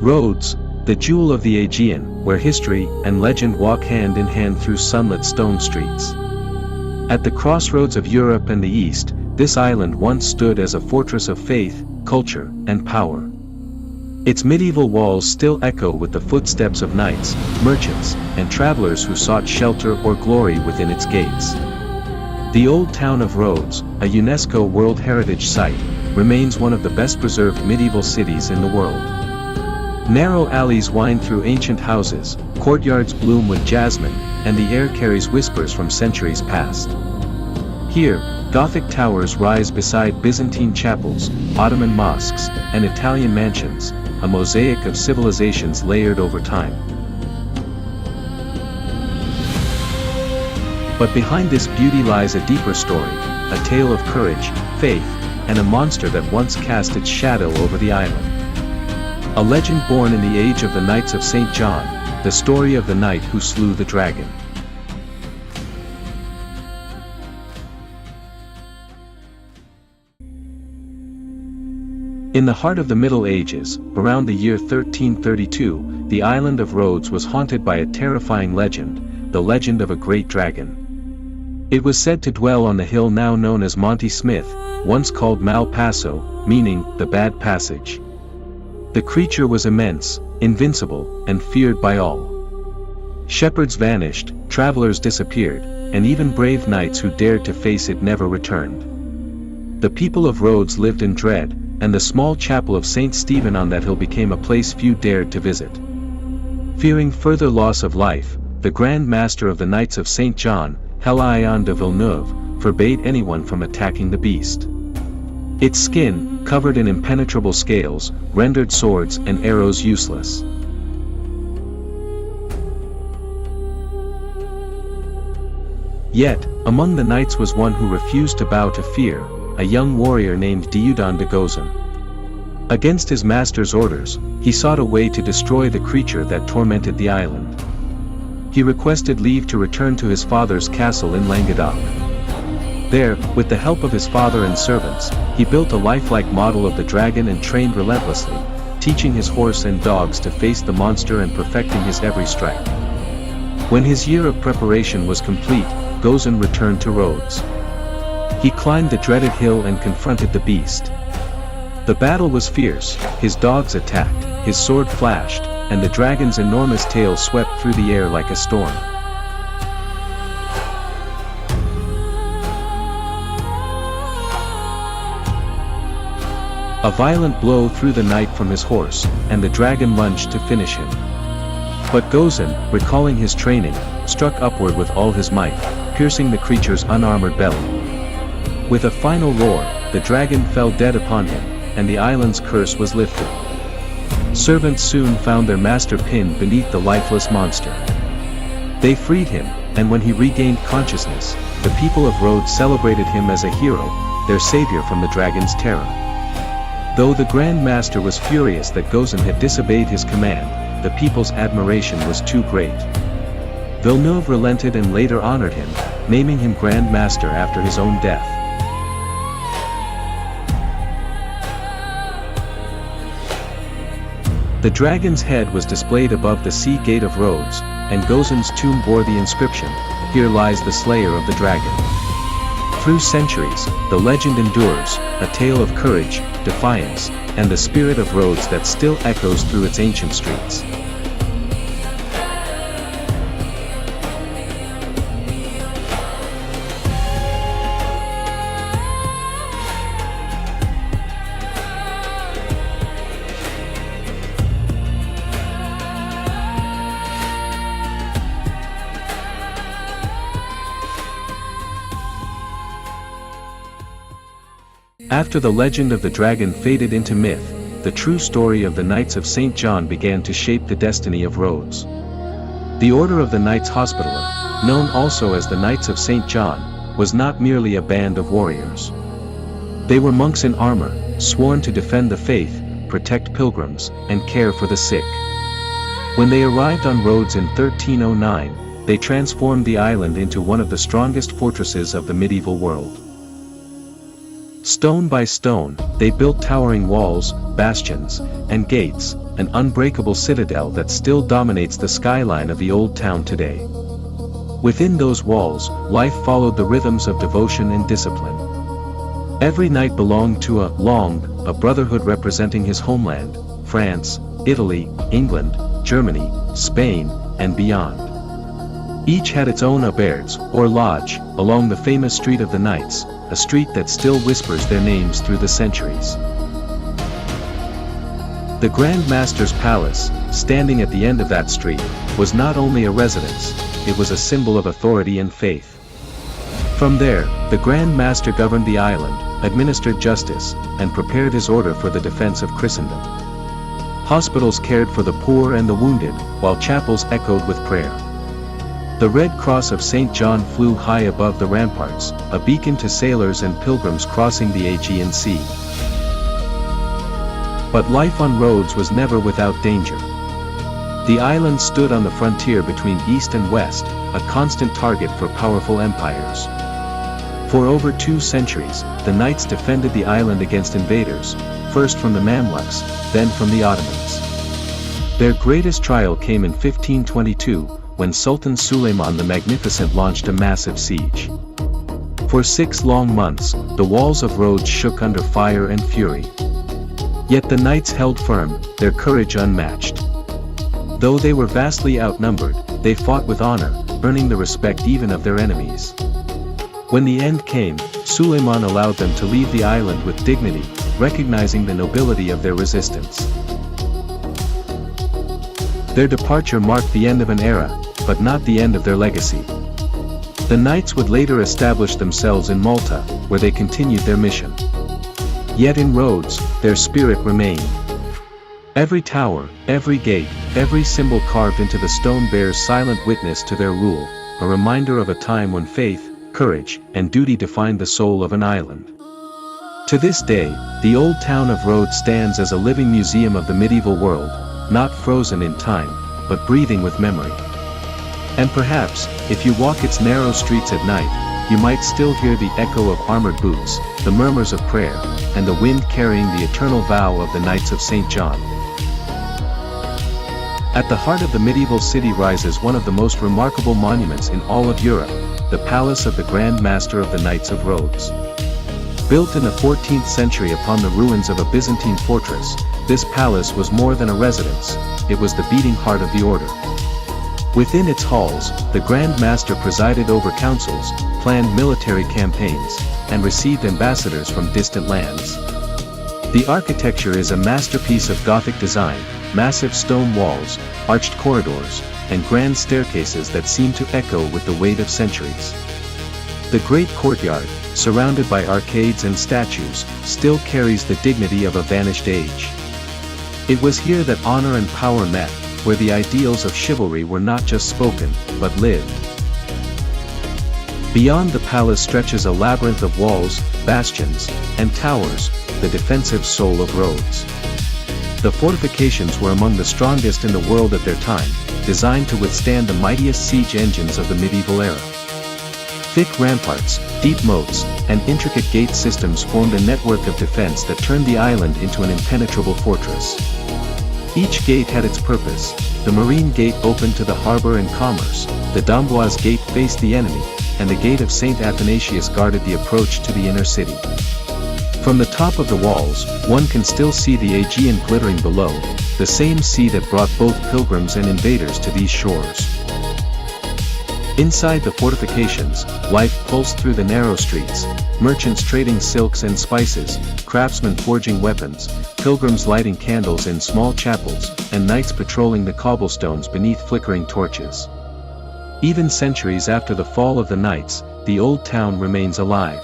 Rhodes, the jewel of the Aegean, where history and legend walk hand in hand through sunlit stone streets. At the crossroads of Europe and the East, this island once stood as a fortress of faith, culture, and power. Its medieval walls still echo with the footsteps of knights, merchants, and travelers who sought shelter or glory within its gates. The old town of Rhodes, a UNESCO World Heritage Site, remains one of the best preserved medieval cities in the world. Narrow alleys wind through ancient houses, courtyards bloom with jasmine, and the air carries whispers from centuries past. Here, Gothic towers rise beside Byzantine chapels, Ottoman mosques, and Italian mansions, a mosaic of civilizations layered over time. But behind this beauty lies a deeper story, a tale of courage, faith, and a monster that once cast its shadow over the island. A legend born in the age of the Knights of St. John, the story of the knight who slew the dragon. In the heart of the Middle Ages, around the year 1332, the island of Rhodes was haunted by a terrifying legend, the legend of a great dragon. It was said to dwell on the hill now known as Monte Smith, once called Mal Paso, meaning the bad passage. The creature was immense, invincible, and feared by all. Shepherds vanished, travelers disappeared, and even brave knights who dared to face it never returned. The people of Rhodes lived in dread, and the small chapel of St. Stephen on that hill became a place few dared to visit. Fearing further loss of life, the Grand Master of the Knights of St. John, Helion de Villeneuve, forbade anyone from attacking the beast. Its skin, covered in impenetrable scales, rendered swords and arrows useless. Yet, among the knights was one who refused to bow to fear, a young warrior named Dieudonne de Gozon. Against his master's orders, he sought a way to destroy the creature that tormented the island. He requested leave to return to his father's castle in Languedoc. There, with the help of his father and servants, he built a lifelike model of the dragon and trained relentlessly, teaching his horse and dogs to face the monster and perfecting his every strike. When his year of preparation was complete, Gozon returned to Rhodes. He climbed the dreaded hill and confronted the beast. The battle was fierce, his dogs attacked, his sword flashed, and the dragon's enormous tail swept through the air like a storm. A violent blow threw the knight from his horse, and the dragon lunged to finish him. But Gozon, recalling his training, struck upward with all his might, piercing the creature's unarmored belly. With a final roar, the dragon fell dead upon him, and the island's curse was lifted. Servants soon found their master pinned beneath the lifeless monster. They freed him, and when he regained consciousness, the people of Rhodes celebrated him as a hero, their savior from the dragon's terror. Though the Grand Master was furious that Gozon had disobeyed his command, the people's admiration was too great. Villeneuve relented and later honored him, naming him Grand Master after his own death. The dragon's head was displayed above the sea gate of Rhodes, and Gozon's tomb bore the inscription, "Here lies the slayer of the dragon." Through centuries, the legend endures, a tale of courage, defiance, and the spirit of Rhodes that still echoes through its ancient streets. After the legend of the dragon faded into myth, the true story of the Knights of St. John began to shape the destiny of Rhodes. The Order of the Knights Hospitaller, known also as the Knights of St. John, was not merely a band of warriors. They were monks in armor, sworn to defend the faith, protect pilgrims, and care for the sick. When they arrived on Rhodes in 1309, they transformed the island into one of the strongest fortresses of the medieval world. Stone by stone, they built towering walls, bastions, and gates, an unbreakable citadel that still dominates the skyline of the old town today. Within those walls, life followed the rhythms of devotion and discipline. Every knight belonged to a brotherhood representing his homeland, France, Italy, England, Germany, Spain, and beyond. Each had its own auberge, or lodge, along the famous Street of the Knights, a street that still whispers their names through the centuries. The Grand Master's palace, standing at the end of that street, was not only a residence, it was a symbol of authority and faith. From there, the Grand Master governed the island, administered justice, and prepared his order for the defense of Christendom. Hospitals cared for the poor and the wounded, while chapels echoed with prayer. The Red Cross of St. John flew high above the ramparts, a beacon to sailors and pilgrims crossing the Aegean Sea. But life on Rhodes was never without danger. The island stood on the frontier between East and West, a constant target for powerful empires. For over 2 centuries, the knights defended the island against invaders, first from the Mamluks, then from the Ottomans. Their greatest trial came in 1522, when Sultan Suleiman the Magnificent launched a massive siege. For 6 long months, the walls of Rhodes shook under fire and fury. Yet the knights held firm, their courage unmatched. Though they were vastly outnumbered, they fought with honor, earning the respect even of their enemies. When the end came, Suleiman allowed them to leave the island with dignity, recognizing the nobility of their resistance. Their departure marked the end of an era, but not the end of their legacy. The knights would later establish themselves in Malta, where they continued their mission. Yet in Rhodes, their spirit remained. Every tower, every gate, every symbol carved into the stone bears silent witness to their rule, a reminder of a time when faith, courage, and duty defined the soul of an island. To this day, the old town of Rhodes stands as a living museum of the medieval world, not frozen in time, but breathing with memory. And perhaps, if you walk its narrow streets at night, you might still hear the echo of armored boots, the murmurs of prayer, and the wind carrying the eternal vow of the Knights of St. John. At the heart of the medieval city rises one of the most remarkable monuments in all of Europe, the Palace of the Grand Master of the Knights of Rhodes. Built in the 14th century upon the ruins of a Byzantine fortress, this palace was more than a residence, it was the beating heart of the order. Within its halls, the Grand Master presided over councils, planned military campaigns, and received ambassadors from distant lands. The architecture is a masterpiece of Gothic design, massive stone walls, arched corridors, and grand staircases that seem to echo with the weight of centuries. The great courtyard, surrounded by arcades and statues, still carries the dignity of a vanished age. It was here that honor and power met, where the ideals of chivalry were not just spoken, but lived. Beyond the palace stretches a labyrinth of walls, bastions, and towers, the defensive soul of Rhodes. The fortifications were among the strongest in the world at their time, designed to withstand the mightiest siege engines of the medieval era. Thick ramparts, deep moats, and intricate gate systems formed a network of defense that turned the island into an impenetrable fortress. Each gate had its purpose. The Marine Gate opened to the harbor and commerce, the d'Amboise Gate faced the enemy, and the Gate of St. Athanasius guarded the approach to the inner city. From the top of the walls, one can still see the Aegean glittering below, the same sea that brought both pilgrims and invaders to these shores. Inside the fortifications, life pulsed through the narrow streets, merchants trading silks and spices, craftsmen forging weapons, pilgrims lighting candles in small chapels, and knights patrolling the cobblestones beneath flickering torches. Even centuries after the fall of the knights, the old town remains alive.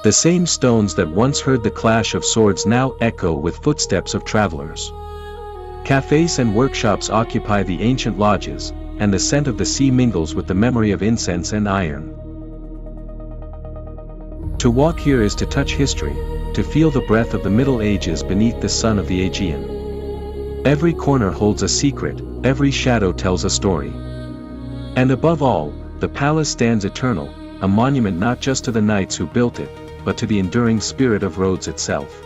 The same stones that once heard the clash of swords now echo with footsteps of travelers. Cafes and workshops occupy the ancient lodges, and the scent of the sea mingles with the memory of incense and iron. To walk here is to touch history, to feel the breath of the Middle Ages beneath the sun of the Aegean. Every corner holds a secret, every shadow tells a story. And above all, the palace stands eternal, a monument not just to the knights who built it, but to the enduring spirit of Rhodes itself.